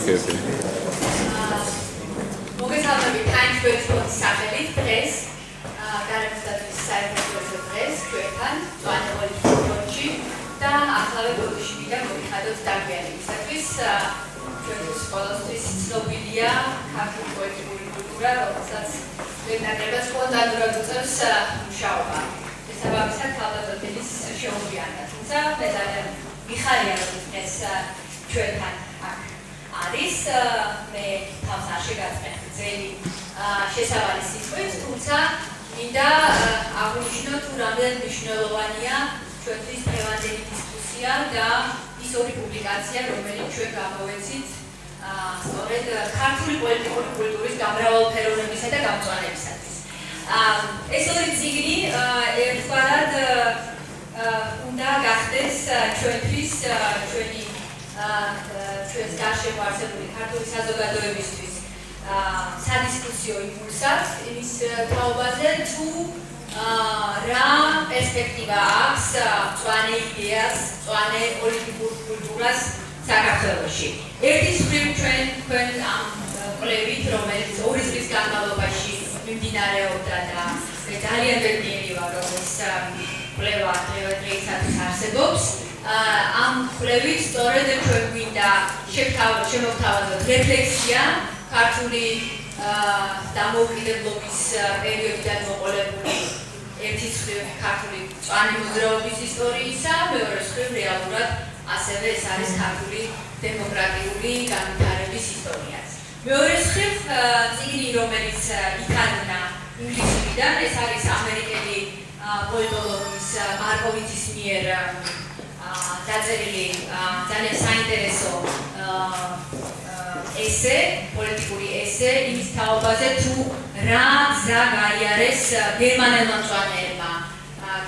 Okay. მოგესალმებით Heinrich Boell სახელით დღეს გარემოსტატის საერთაშორისო დღეს ჩვენთან წვანებული ჯორჯი და ახლავე ბეკიშვილიდან მოგიხადოთ დაგიანებისათვის ჩვენთვის ყოველთვის ცნობილია ქართული პოლიტიკური კულტურა, რომელსაც ლეგნაკებას სპონტანურად უწევს მუშაობა. შესაბამისად თავდადების შეუღლიანდა. თუმცა მე ძალიან მიხარია რომ დღეს ჩვენთან აქ არის მე თავს არ შეგაწყენ გრძელი შესავალი სიტყვით, თუმცა მინდა აღვნიშნო თუ რამდენ მნიშვნელოვანია ჩვენთვის დღევანდელი დისკუსია და ის ორი პუბლიკაცია, რომელიც ჩვენ გამოვეცით სწორედ ქართული პოლიტიკური კულტურის გამრავალფეროვნებისა და გამწვანებისათვის. ეს ორი წიგნი ერთგვარად უნდა გახდეს ჩვენთვის ჩვენს გარშემო არსებული ქართული საზოგადოებისთვის სადისკუსიო იმპულსად იმის თაობაზე თუ რა პერსპექტივა აქვს მწვანე იდეას, მწვანე პოლიტიკურ კულტურას საქართველოში. ერთის მხრივ ჩვენ ამ კვლევით, რომელიც 2 წლის განმავლობაში მიმდინარეობდა და მე ძალიან ბედნიერი ვარ, რომ ეს კვლევა დღეისათვის არსებობს. ამ კვლევით სწორედ ჩვენ გვინდა შემოვთავაზოთ რეფლექსია ქართული დამოუკიდებლობის პერიოდიდან მოყოლებული ერთის მხრივ ქართული მწვანე მოძრაობის ისტორიისა, მეორეს მხრივ რეალურად ასევე ეს არის ქართული დემოკრატიული განვითარების ისტორიაც. მეორეს მხრივ წიგნი, რომელიც ითარგმნა ინგლისურიდან, ეს არის ამერიკელი პოლიტოლოგის მარკოვიცის მიერ დაწერილი ძალიან საინტერესო ესე, პოლიტიკური ესე იმის თაობაზე თუ რა გზა გაიარეს გერმანელმა მწვანეებმა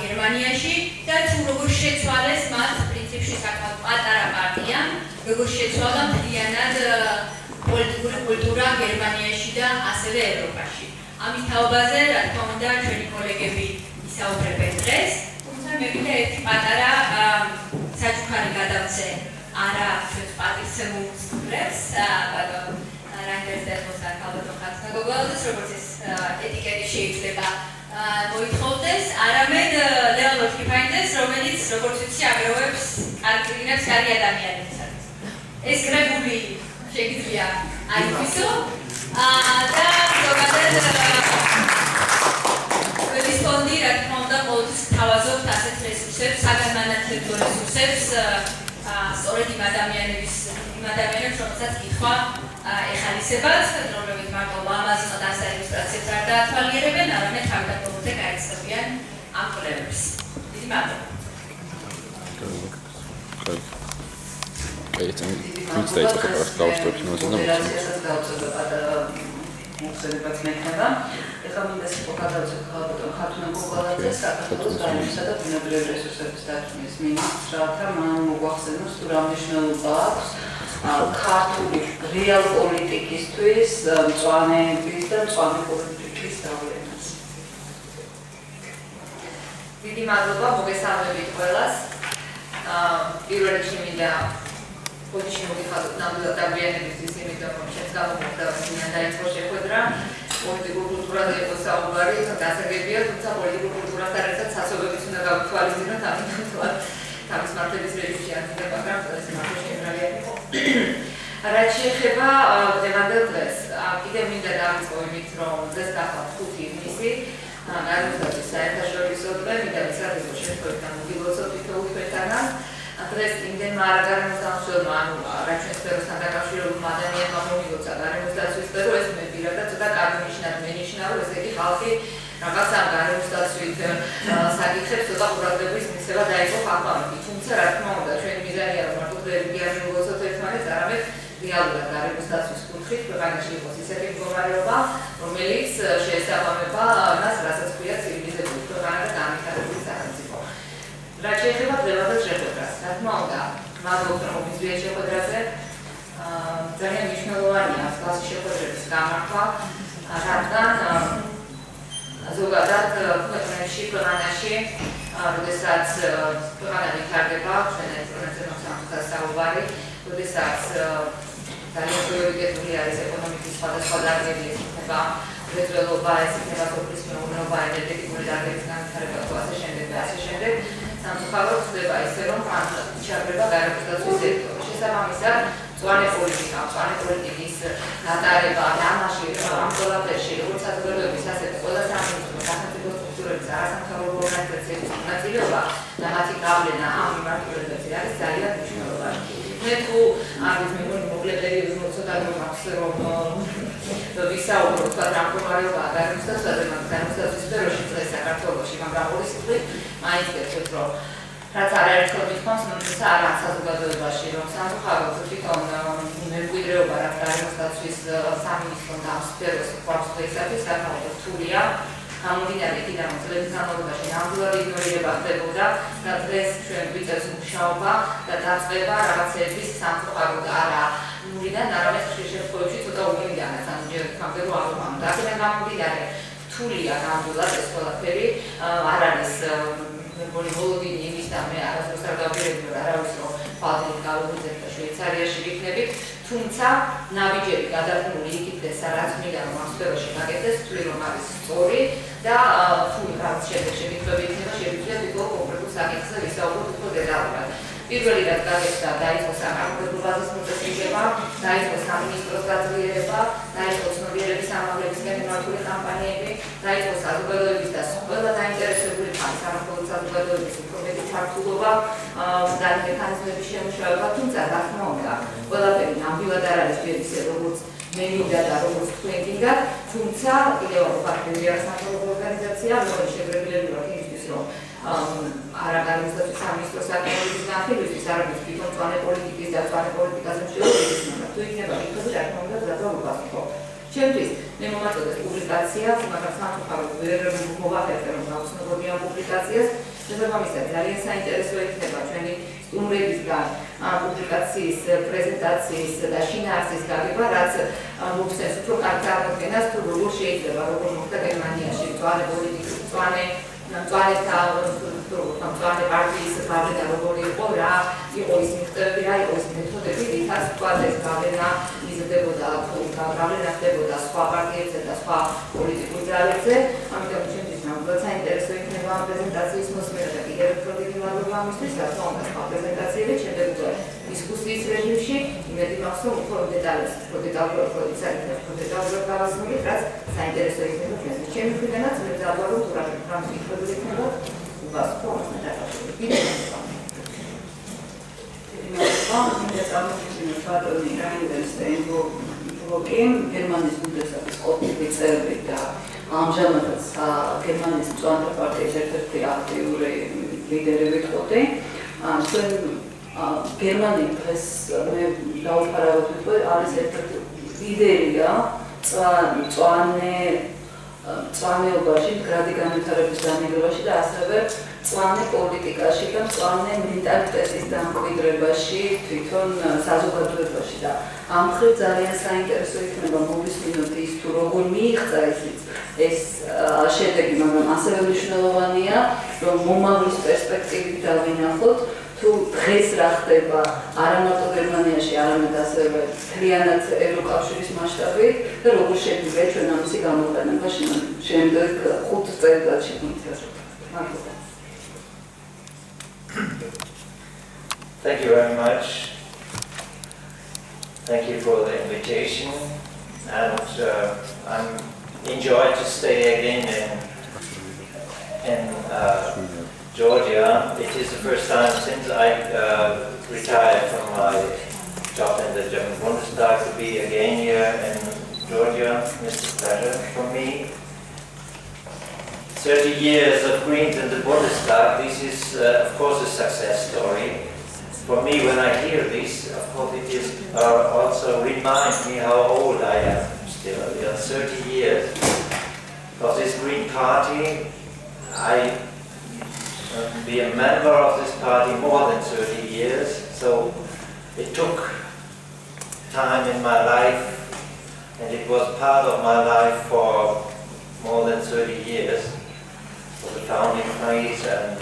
გერმანიაში და თუ როგორ შეცვალეს მათ პრინციპში საკმაოდ პატარა პარტიამ, როგორ შეცვალა მთლიანად პოლიტიკური კულტურა გერმანიაში და ასევე ევროპაში. ამის თაობაზე, რა თქმა უნდა, ჩვენი კოლეგები ისაუბრებენ დღეს, თუმცა მე მინდა ერთი პატარა საჩუქარი გადავცე არა ჩვენს პატივცემულ სტუდენტს, ბატონ რაინდერსთან ქალბატონ ხაცნაგოგვალაძეს, როგორც ეს ეტიკეტი შეიძლება მოითხოვდეს, არამედ ლეონიდ კიფაინიძეს, რომელიც როგორც ვიცი აგროვებს კარგინებს კარგი ადამიანებისათვის. ეს კრებული შეგიძლია აითვისო და ზოგადად ჩვენი ფონდი, რა თქმა უნდა, ყოველთვის თავაზობთ ასეთ რესურსებს, საგანმანათლებლო რესურსებს, სწორედ იმ ადამიანებს, რომელსაც კითხვა ეხალისებათ, რომლებიც მარტო ლამაზ ყდას და ილუსტრაციებს არ დაათვალიერებენ, არამედ თავდაპირველად გაეცნობიან ამ კვლევებს. დიდი მადლობა. მოხსენებაც მექნება. ეხლა მინდა სიტყვა გადავწერ ქალბატონ გოგვალაძეს, საქართველოს გარემოსა და ბუნებრივი რესურსების დაცვის მინისტრს, რათა მან მოგვახსენოს თუ რა მნიშვნელობა აქვს ქართული რეალ პოლიტიკისთვის, მწვანეების და მწვანე პოლიტიკის დავლენას. დიდი მადლობა, მოგესალმებით ყველას. პირველ რიგში მინდა პოზიციაში მოგიხადოთ ნამდვილად დაგვიანებისთვის, იმიტომ რომ შენს გამოგვდა ვინმე დაიწყო შეხვედრა პოლიტიკურ კულტურაზე იყო საუბარი, გასაგებია, თუმცა პოლიტიკურ კულტურასთან ერთად სასწაულებიც უნდა გავთვალისწინოთ, ამიტომ თავის მართლების რეჟიმში არ მინდა, მაგრამ ეს მართლა შემრალი იყო. რაც შეეხება დღევანდელ დღეს, კიდევ მინდა დავიწყო იმით, რომ დღეს გახლავთ 5 ივნისი, გარემოსტატის საერთაშორისო დღე, მინდა ვისაუბროთ შეხვედრიდან მოგილოცოთ თითოეულ ქვეყანას. დღეს იმდენმა არაგარემოსდაცველმა, ანუ რა ჩვენს სფეროსთან დაკავშირებულმა ადამიანმა მომიგოცა გარემოსდაცვის სფერო, ეს მე პირადად ცოტა კარგი ნიშნად მენიშნა, რომ ესე იგი ხალხი რაღაცა გარემოსდაცვით საკითხებს ცოტა ყურადღების მისცემა დაიწყო ხალხმოვანებით. თუმცა რა თქმა უნდა, ჩვენი მიზანია რომ მარტო დღეები არ მივიღოთ ერთმანეთს, არამედ რეალურად გარემოსდაცვის კუთხით ქვეყანაში იყოს ისეთი მდგომარეობა, რომელიც შეესაბამება მას, რასაც ქვია ცივილიზებული ქვეყანა და განვითარებული სახელმწიფო. რაც შეეხება დღევანდელ შეხვედრას, რა თქმა უნდა, მადლობთ რომ მოგიწვიეთ შეხვედრაზე. ძალიან მნიშვნელოვანია მსგავსი შეხვედრების გამართვა, რადგან ზოგადად ქვეყანაში, როდესაც ქვეყანა ვითარდება, ჩვენ ეს პროცესზე მოსამართლე საუბარი, როდესაც ძალიან პრიორიტეტული არის ეკონომიკის სხვადასხვა დარგები, ეს იქნება მრეწველობა, ეს იქნება სოფლის მეურნეობა, ენერგეტიკული დარგების განვითარება და ასე შემდეგ და ასე შემდეგ. სამწუხაროდ ხდება ისე, რომ ჩაგრება გარემოს დაცვის სექტორი. შესაბამისად, მწვანე პოლიტიკის გატარება და ამაში ამ ყველაფერში, როგორც საზოგადოების, ასევე ყველა სამინისტრო სახელმწიფო სტრუქტურების არასამთავრობო ორგანიზაციების მონაწილეობა და მათი გავლენა ამ მიმართულებებზე არის ძალიან მნიშვნელოვანი. მე თუ არის მეგონი მოკლე პერიოდი ცოტა რომ აქვს რომ ვისაუბროთ თქვა რა მდგომარეობაა გარემოს დაცვაზე, მაგრამ გარემოს დაცვის სფეროში დღეს საქართველოში, მაგრამ ორი სიტყვით მაინც გეტყვით, რომ რაც არაერთხელ მithქვამს არც საზოგადოებაში, რომ სამწუხაროდ თვითონ მემკვიდრეობა რაც გარემოს დაცვის სამინისტრომ და ამ სფეროს გვაქვს დღეისათვის საკმაოდ რთულია. გამომდინარე იქიდან, რომ წლების განმავლობაში ნამდვილად იგნორირება ხდებოდა და დღეს ჩვენ გვიწევს მუშაობა და დაწყება რაღაცების სამწუხაროდ არა ნულიდან, არამედ ხშირ შემთხვევებში ცოტა უგებიდანაც, ანუ ჯერ ვთქვამდე, რომ აღარ და აქედან გამომდინარე რთულია ნამდვილად ეს ყველაფერი, არ არის მეგონი მოლოდინი იმის და მე არასდროს არ გავიგებდი, რომ არავის რომ ფალდით გავუძებ და შვეიცარიაში ვიქნებით, თუმცა ნაბიჯები გადადგმული იქითდეს რაც მინდა რომ ამ სფეროში გაკეთდეს, ვთვლი რომ არის სწორი და თუ რაც შემდეგ შემიძლია იქნება შეგვიძლია თვითონ კონკრეტულ საკითხზე ვისაუბროთ უფრო დეტალურად. პირველი რაც გაკეთდა დაიწყო საკანონმდებლო ბაზის მოწესრიგება, დაიწყო სამინისტროს გაძლიერება, დაიწყო ცნობიერების ამაღლებისკენ მიმართული კამპანიები, დაიწყო საზოგადოების და ყველა დაინტერესებული ხალხის, არამხოლოდ საზოგადოების უფრო მეტი ჩართულობა და მექანიზმების შემუშავება, თუმცა რა თქმა უნდა, ყველაფერი ნამდვილად არ არის ჯერ ისე როგორც მე მინდა და როგორც თქვენ გინდათ, თუმცა კიდევ ფაქტია არასამთავრობო ორგანიზაცია, რომელიც შეგრებილები ვართ იმისთვის, რომ არა გარემოს დაცვის სამინისტროს საკითხების განხილვისთვის, არამედ თვითონ მწვანე პოლიტიკის და მწვანე პოლიტიკაზე მშეობების მაგრამ თუ იქნება იქნება რა თქმა უნდა დაწესებულება. ჩემთვის მე მომაწოდეთ პუბლიკაციას, მაგრამ სამწუხაროდ ვერ მოვახერხე რომ გავხსნებოდი ამ პუბლიკაციას. შესაბამისად ძალიან საინტერესო იქნება ჩვენი სტუმრებისგან ამ პუბლიკაციის პრეზენტაციის და შინაარსის გაგება, რაც მოგცემს უფრო კარგ წარმოდგენას თუ როგორ შეიძლება როგორ მოხდა გერმანიაში მწვანე პოლიტიკის მწვანე პარტიის გავლენა როგორი იყო, რა იყო ის მიღწევები, რა იყო ის მეთოდები, რითაც ეს გავლენა იზრდებოდა, გავლენა ხდებოდა სხვა პარტიებზე და სხვა პოლიტიკურ ძალებზე. ამიტომ ჩემთვის ნამდვილად საინტერესო იქნება ამ პრეზენტაციის მოსმენა და კიდევ უფრო დიდი მადლობა ამისთვის, რა თქმა უნდა, სხვა პრეზენტაციები შემდეგ უკვე დისკუსიის რეჟიმში, იმედი მაქვს, რომ უფრო დეტალურად გავაზრდით, რაც საინტერესო იქნება ჩვენთვის. ჩემი მხრიდანაც მე ვძაბვა, რომ თუ რა მითხრები იქნება, უბას ფორმასთან დაკავშირებით. კიდევ გერმანიის ბუნდესტაგის ყოფილი წევრი და ამჟამადაც გერმანიის მწვანე პარტიის ერთ-ერთი აქტიური ლიდერი ვიყავდი. ჩვენ გერმანია დღეს მე დაუფარავად ვიტყვი, არის ერთ-ერთი ლიდერია მწვანეობაში, მდგრადი განვითარების განმავლობაში და ასევე მწვანე პოლიტიკაში და მწვანე მენტალიტეტის დამკვიდრებაში, თვითონ საზოგადოებაში და ამ მხრივ ძალიან საინტერესო იქნება მოვისმინოთ ის თუ როგორ მიიღწა ეს შედეგი, მაგრამ ასევე მნიშვნელოვანია, რომ მომავლის პერსპექტივით დავინახოთ, თუ დღეს რა ხდება არა მარტო გერმანიაში, არამედ ასევე მთლიანად ევროკავშირის მასშტაბით და როგორ შეგვიძლია ჩვენ ამისი გამოყენება შემდეგ 5 წელიწადში მიწევთ. მადლობა. Thank you very much. Thank you for the invitation, and I'm enjoyed to stay again in Georgia. It is the first time since I retired from my job in the German Bundestag to be again here in Georgia. It's a pleasure for me. 30 years of Greens in the Bundestag, this is of course a success story. For me, when I hear this, of course it is also reminds me how old I am still, 30 years. Because this Green Party, I be a member of this party more than 30 years, so it took time in my life, and it was part of my life for more than 30 years, for the founding phase and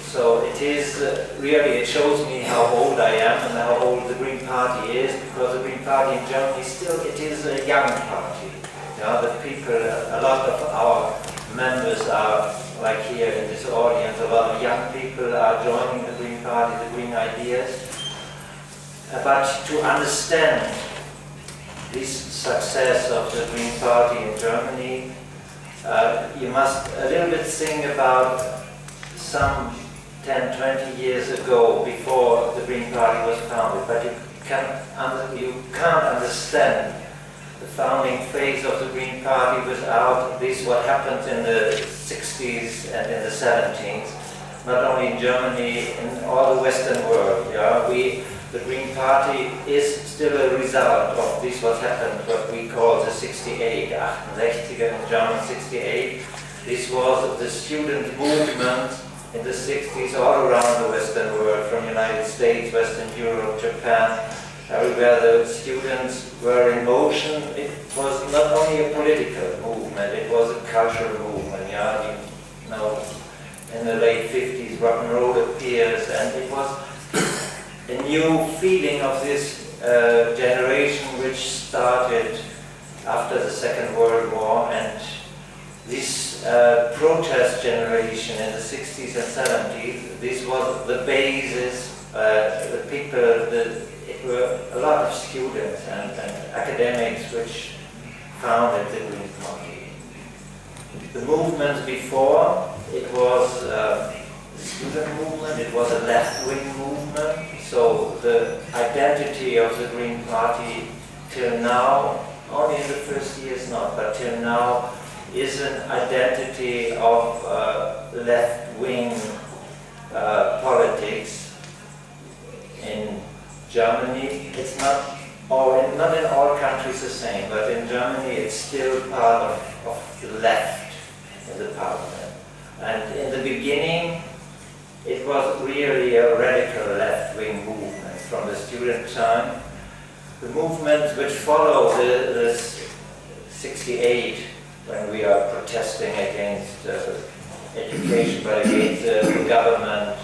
So it is really, it shows me how old I am and how old the Green Party is, because the Green Party in Germany still, it is a young party. The people, a lot of our members are, like here in this audience, a lot of young people are joining the Green Party, the Green ideas. But to understand this success of the Green Party in Germany, you must a little bit think about some 10, 20 years ago, before the Green Party was founded, but you can't understand the founding phase of the Green Party without this, what happened in the 60s and in the 70s, not only in Germany, in all the Western world. The Green Party is still a result of this, what happened, what we call the 68, 68 in German 68. This was the student movement in the 60s all around the Western world, from the United States, Western Europe, Japan, everywhere the students were in motion. It was not only a political movement, it was a cultural movement. In the late 50s, rock and roll appears, and it was a new feeling of this generation which started after the Second World War, and this protest generation in the 60s and 70s, this was the basis, the people, it were a lot of students and academics which founded the Green Party. The movements before, it was a student movement, it was a left-wing movement, so the identity of the Green Party till now, only in the first years not, but till now, is an identity of left-wing politics. In Germany, it's not in all countries the same, but in Germany it's still part of the left in the parliament. And in the beginning, it was really a radical left-wing movement from the student time. The movements which follow the 68, when we are protesting against education, but against the government,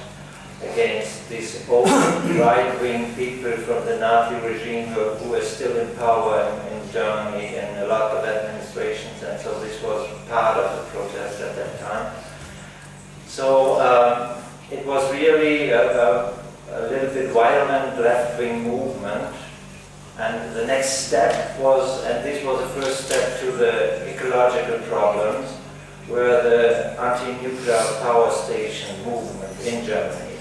against these old right-wing people from the Nazi regime who were still in power in Germany and a lot of administrations, and so this was part of the protest at that time. So it was really a little bit violent left-wing movement. And the next step was, and this was the first step to the ecological problems, were the anti-nuclear power station movement in Germany.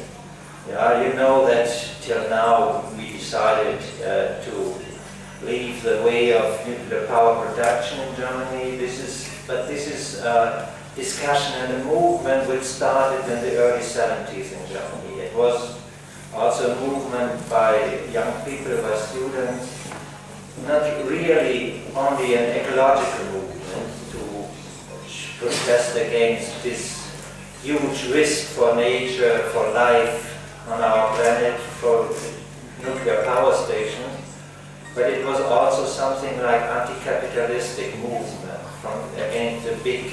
You know that till now we decided to leave the way of nuclear power production in Germany. This is discussion and a movement which started in the early 70s in Germany. It was also a movement by young people, by students, not really only an ecological movement to protest against this huge risk for nature, for life on our planet, for nuclear power stations, but it was also something like anti-capitalistic movement against the big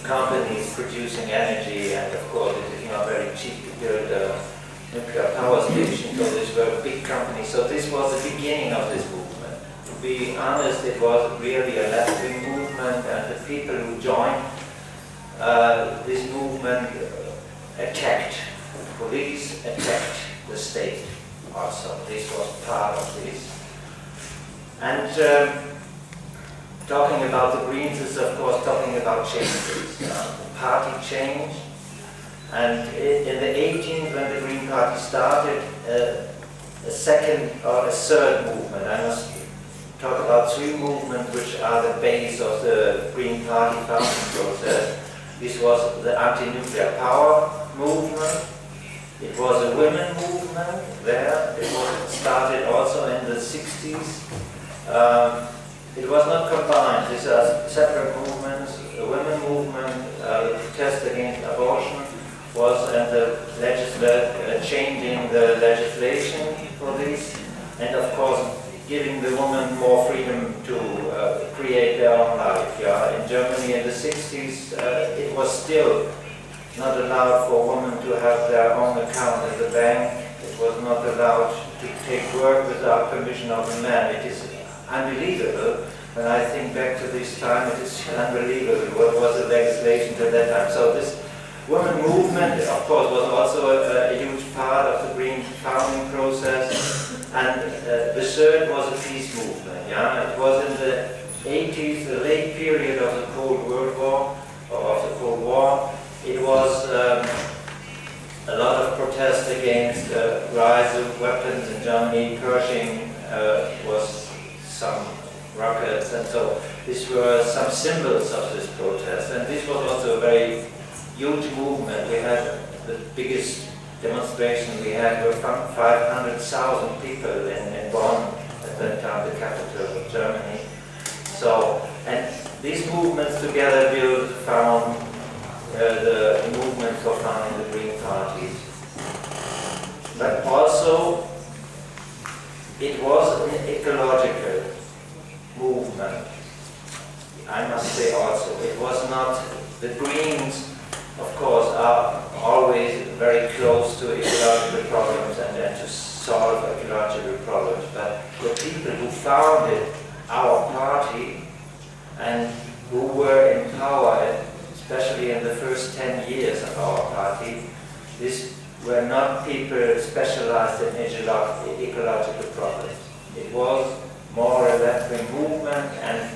companies producing energy, and of course it is not very cheap to build a nuclear power station, so these were big companies. So this was the beginning of this movement. To be honest, it was really a left-wing movement, and the people who joined this movement attacked the police, attacked the state also. This was part of this. And talking about the Greens is of course talking about changes. The party changed, and in the 18th, when the Green Party started, a second or a third movement. I must talk about three movements which are the base of the Green Party founding process. This was the anti-nuclear power movement. It was a women movement there. It started also in the 60s. It was not combined. These are separate movements. The women movement, the protest against abortion, was changing the legislation for this, and of course giving the women more freedom to create their own life. In Germany in the 60s, it was still not allowed for women to have their own account at the bank. It was not allowed to take work without permission of a man. It is unbelievable. When I think back to this time, it is unbelievable what was the legislation at that time. So this women movement, of course, was also a huge part of the Green founding process. And ushered was a peace movement. Yeah, it was in the 80s, the late period of the Cold World War, or of the Cold War. It was a lot of protest against the rise of weapons in Germany. Pershing was some rockets, and so these were some symbols of this protest. And this was also a very huge movement. We had the biggest demonstration we had were 500,000 people in Bonn at that time, the capital of Germany. So, and these movements together will found the movement for founding the Green parties. But also, it was an ecological movement. I must say also, it was not, the Greens, of course, are always very close to ecological problems and to solve ecological problems, but the people who founded our party and who were in power, especially in the first 10 years of our party, these were not people specialized in ecological problems. It was more a left-wing movement, and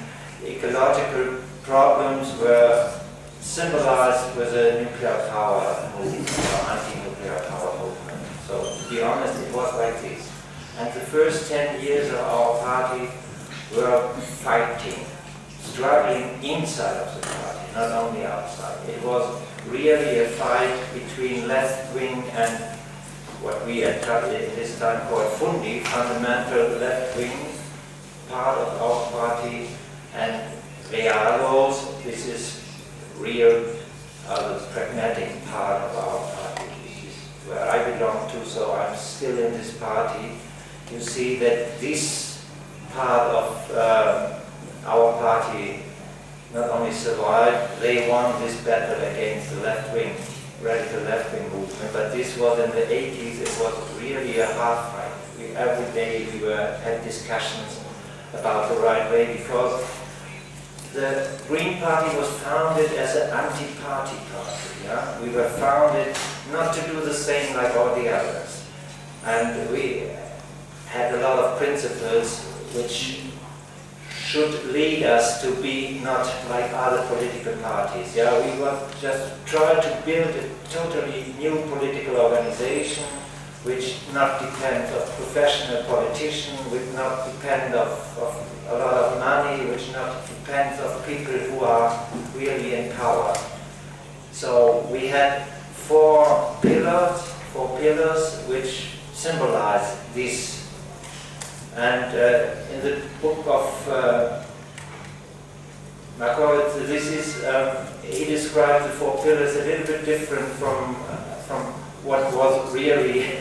ecological problems were symbolized with a nuclear power movement or anti-nuclear power movement. So to be honest, it was like this. And the first 10 years of our party were fighting, struggling inside of the party, not only outside. It was really a fight between left-wing and what we at this time called Fundi, fundamental left-wing part of our party, and Realos, this is real, the pragmatic part of our party. This is where I belong to, so I'm still in this party. You see that this part of our party not only survived, they won this battle against the left-wing, radical left-wing movement, but this was in the 80s, it was really a hard fight. Every day we had discussions about the right way, because the Green Party was founded as an anti-party party. Yeah? We were founded not to do the same like all the others. And we had a lot of principles which should lead us to be not like other political parties. Yeah? We were just try to build a totally new political organization which not depends on professional politicians, which not depend of a lot of money, which not depends on people who are really in power. So we had four pillars which symbolize this. And in the book of Markovits, this is he described the four pillars a little bit different from what was really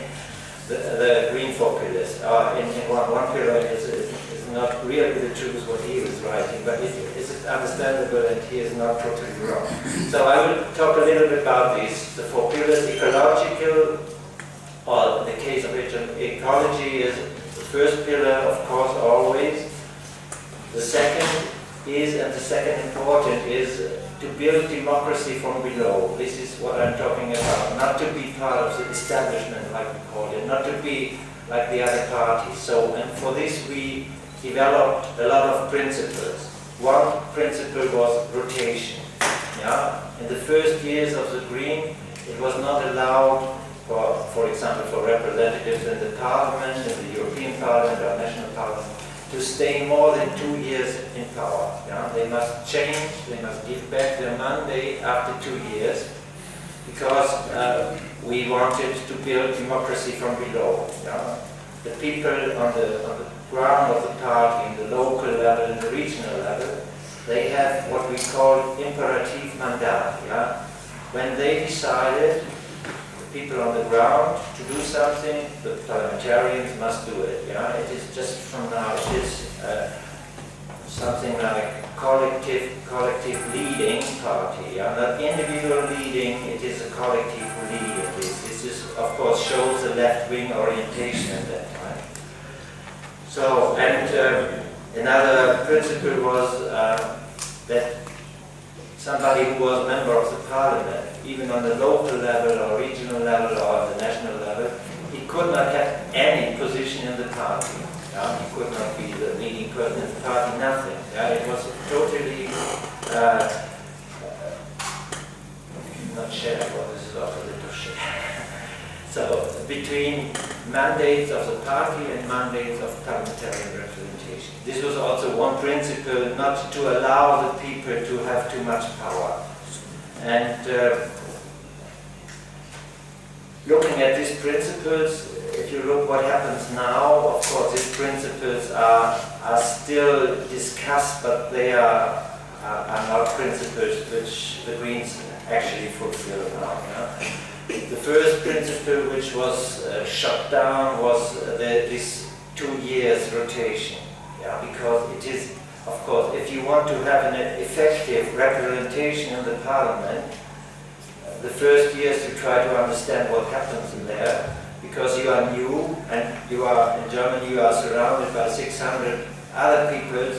the Green four pillars. In one pillar is not really the truth what he was writing, but it is understandable and he is not totally wrong. So I will talk a little bit about these. The four pillars: ecological, or in the case of ecology is the first pillar, of course, always. The second is, and the second important is, to build democracy from below. This is what I'm talking about. Not to be part of the establishment, like we call it, not to be like the other parties. So, and for this we developed a lot of principles. One principle was rotation. Yeah? In the first years of the Green, it was not allowed for example, for representatives in the parliament, in the European Parliament or national parliament, to stay more than 2 years in power. Yeah? They must change, they must give back their mandate after 2 years, because we wanted to build democracy from below. Yeah? The people on the ground of the party, in the local level and the regional level, they have what we call imperative mandat. Yeah? When they decided, the people on the ground, to do something, the parliamentarians must do it. Yeah? It is just from now, it is something like collective leading party. Not individual leading, it is a collective leading. This is, of course, shows the left-wing orientation at that time. So, and another principle was that somebody who was a member of the parliament, even on the local level or regional level or on the national level, he could not have any position in the party. He could not be the leading person in the party, nothing. It was totally not shared, well, this is opposite of shared. So, between mandates of the party and mandates of parliamentary representation. This was also one principle, not to allow the people to have too much power. And looking at these principles, if you look what happens now, of course these principles are still discussed, but they are not principles which the Greens actually fulfill now. The first principle which was shut down was this 2 years rotation. Because it is, of course, if you want to have an effective representation in the parliament, the first years you try to understand what happens in there, because you are new and you are, in Germany, you are surrounded by 600 other people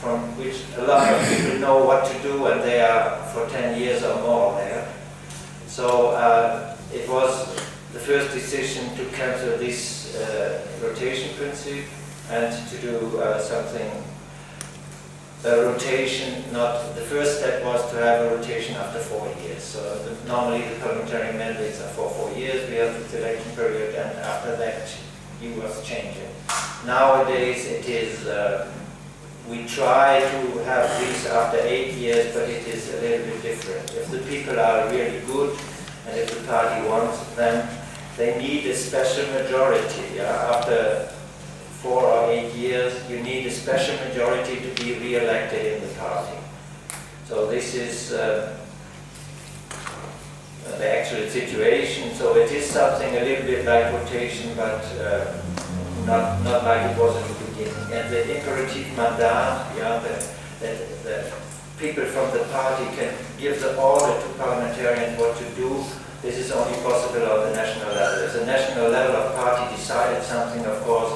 from which a lot of people know what to do, and they are for 10 years or more there. So it was the first decision to cancel this rotation principle and to do something, a rotation, not, the first step was to have a rotation after 4 years. So normally the parliamentary mandates are for 4 years, we have the election period, and after that you was changing. Nowadays it is, we try to have this after 8 years, but it is a little bit different. If the people are really good, and if the party wants them, they need a special majority. After 4 or 8 years, you need a special majority to be re-elected in the party. So this is the actual situation. So it is something a little bit like rotation, but not like it was in the beginning. And the imperative mandat, that the people from the party can give the order to parliamentarians what to do. This is only possible on the national level. If the national level of party decided something, of course,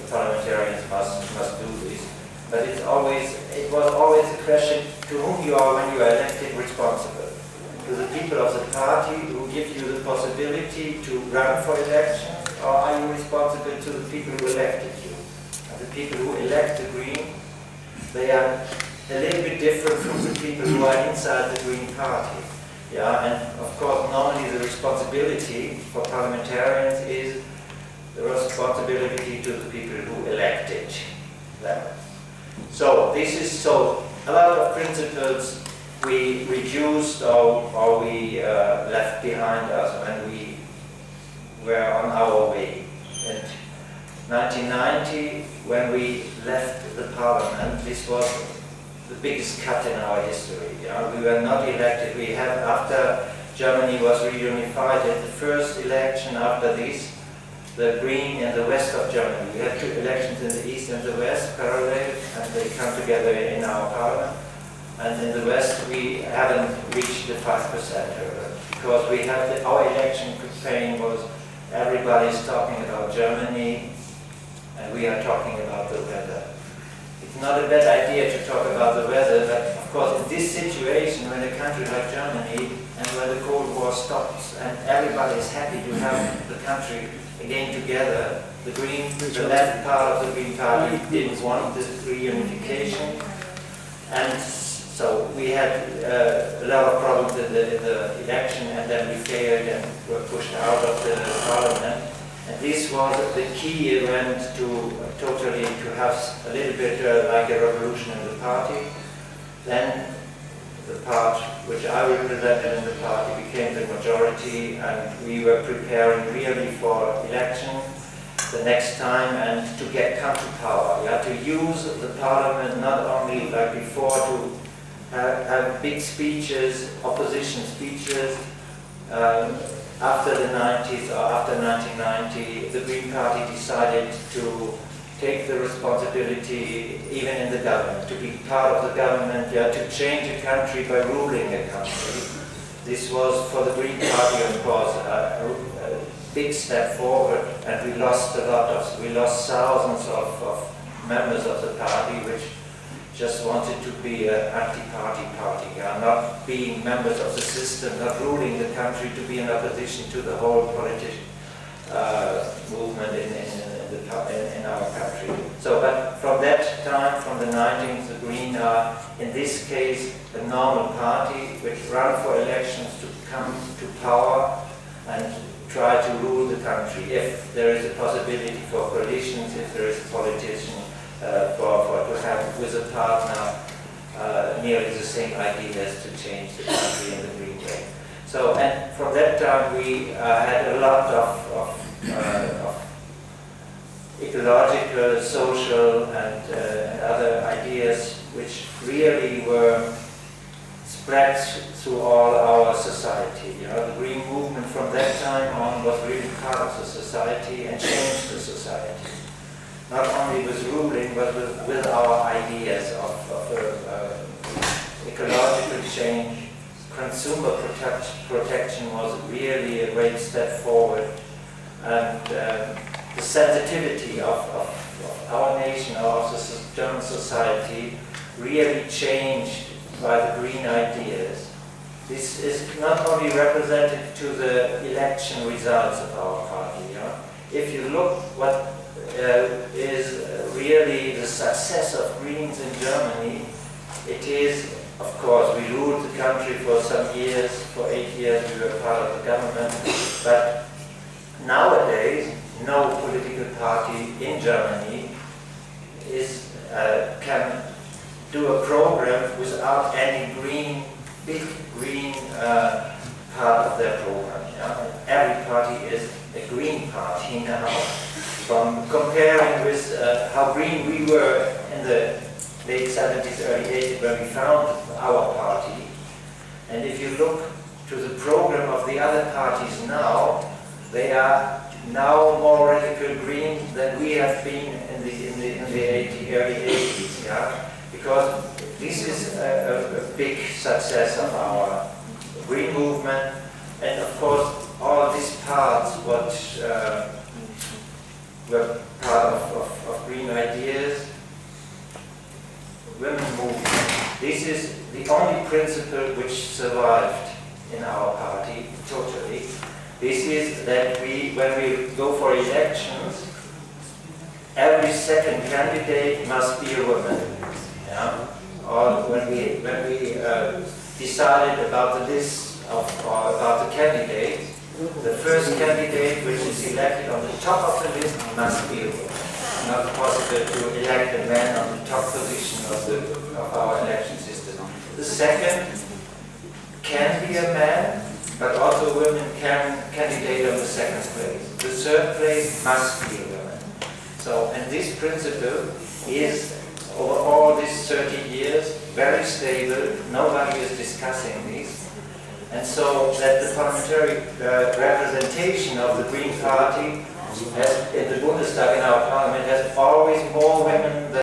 parliamentarians must do this. But it was always a question to whom you are when you are elected responsible. To the people of the party who give you the possibility to run for election, or are you responsible to the people who elected you? And the people who elect the Green, they are a little bit different from the people who are inside the Green Party. And of course normally the responsibility for parliamentarians is the responsibility to the people who elected them. So this is so a lot of principles we reduced or we left behind us when we were on our way. In 1990, when we left the parliament, this was the biggest cut in our history. We were not elected. We had, after Germany was reunified, at the first election after this, the Green in the west of Germany. We had 2 elections in the east and the west, parallel, and they come together in our parliament. And in the west, we haven't reached the 5% hurdle, because we have our election campaign was everybody's talking about Germany, and we are talking about the weather. It's not a bad idea to talk about the weather, but of course in this situation, when a country like Germany, and when the Cold War stops, and everybody is happy to have the country again together, the left part of the Green Party didn't want this reunification, and so we had a lot of problems in the election, and then we failed and were pushed out of the parliament. And this was the key event to have a little bit like a revolution in the party. Then the part which I represented in the party became the majority, and we were preparing really for election the next time and to come to power. We had to use the parliament not only like before to have big speeches, opposition speeches. After the 90s or after 1990, the Green Party decided to take the responsibility, even in the government, to be part of the government, to change a country by ruling a country. This was for the Green Party, of course, a big step forward, and we lost thousands of members of the party, which just wanted to be an anti-party party, not being members of the system, not ruling the country, to be in opposition to the whole political movement in our country. So, but from that time, from the 19th, the Green are, in this case, a normal party which run for elections to come to power and try to rule the country. If there is a possibility for coalitions, if there is a politician to have with a partner nearly the same ideas to change the country in the Green way. So, and from that time we had a lot of ecological, social, and other ideas which really were spread through all our society. You know, the Green movement from that time on was really part of the society and changed the society. Not only with ruling, but with our ideas of ecological change. Consumer protection was really a great step forward. And the sensitivity of our nation, of the German society, really changed by the Green ideas. This is not only represented to the election results of our party. You know? If you look what is really the success of Greens in Germany, it is, of course, we ruled the country for some years, for 8 years we were part of the government, but nowadays no political party in Germany can do a program without any big green part of their program. Yeah? Every party is a green party now. From comparing with how green we were in the late 70s, early 80s when we founded our party, and if you look to the program of the other parties now, they are now more radical green than we have been in the early 80s. Yeah? Because this is a big success of our green movement, and of course all these parts were part of green ideas. Women movement. This is the only principle which survived in our party totally. This is that when we go for elections, every second candidate must be a woman. Yeah? Or when we decided about the list about the candidates, the first candidate which is elected on the top of the list must be a woman. Not possible to elect a man on the top position of our election system. The second can be a man, but also women can candidate on the second place. The third place must be a woman. So, and this principle is over all these 30 years very stable. Nobody is discussing this. And so that the parliamentary representation of the Green Party in the Bundestag, in our parliament, has always more women than